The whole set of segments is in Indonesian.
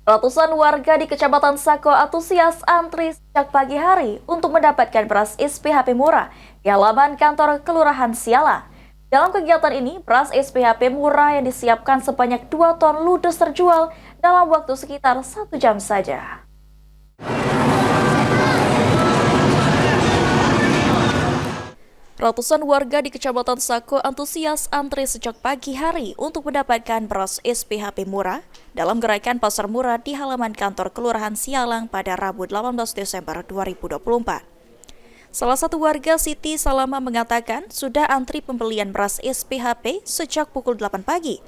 Ratusan warga di Kecamatan Sako antusias antri sejak pagi hari untuk mendapatkan beras SPHP murah di halaman kantor Kelurahan Siala. Dalam kegiatan ini, beras SPHP murah yang disiapkan sebanyak 2 ton ludes terjual dalam waktu sekitar 1 jam saja. Ratusan warga di Kecamatan Sako antusias antri sejak pagi hari untuk mendapatkan beras SPHP murah dalam gerakan pasar murah di halaman kantor Kelurahan Sialang pada Rabu 18 Desember 2024. Salah satu warga Siti Salama mengatakan sudah antri pembelian beras SPHP sejak pukul 8 pagi.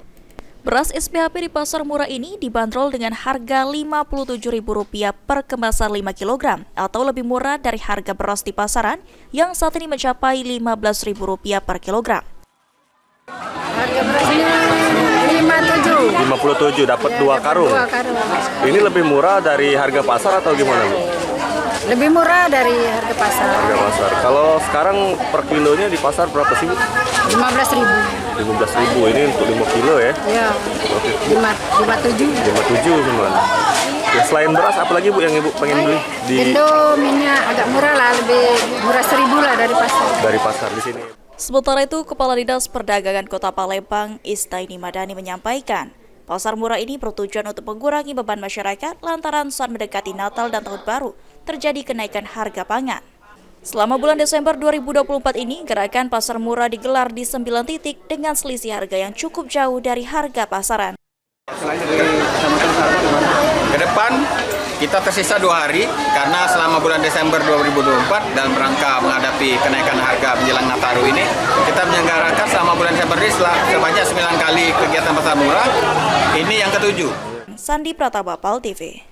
Beras SPHP di pasar murah ini dibanderol dengan harga Rp57.000 per kemasan 5 kg atau lebih murah dari harga beras di pasaran yang saat ini mencapai Rp15.000 per kilogram. Harga berasnya 57 dapat 2 karung. 2 karung. Ini lebih murah dari harga pasar atau gimana, Bu? Lebih murah dari harga pasar. Harga pasar. Kalau sekarang per kilonya di pasar berapa sih, Bu? 15.000. 15.000. Ini untuk 5 kilo ya? Ya. 57. 57 cuma. Ya, selain beras apa lagi, Bu, yang Ibu pengen beli di Indo minyak agak murah lah, lebih murah 1.000 lah dari pasar. dari pasar di sini? Sementara itu, Kepala Dinas Perdagangan Kota Palembang, Istaini Madani menyampaikan, pasar murah ini bertujuan untuk mengurangi beban masyarakat lantaran saat mendekati Natal dan Tahun Baru terjadi kenaikan harga pangan. Selama bulan Desember 2024 ini, gerakan pasar murah digelar di 9 titik dengan selisih harga yang cukup jauh dari harga pasaran. Ke depan kita tersisa 2 hari karena selama bulan Desember 2024 dalam rangka menghadapi kenaikan harga menjelang Nataru ini, kita menyelenggarakan selama bulan Desember ini sebanyak 9 kali kegiatan pasar murah. Ini yang ke-7. Sandi Prataba, PAL TV.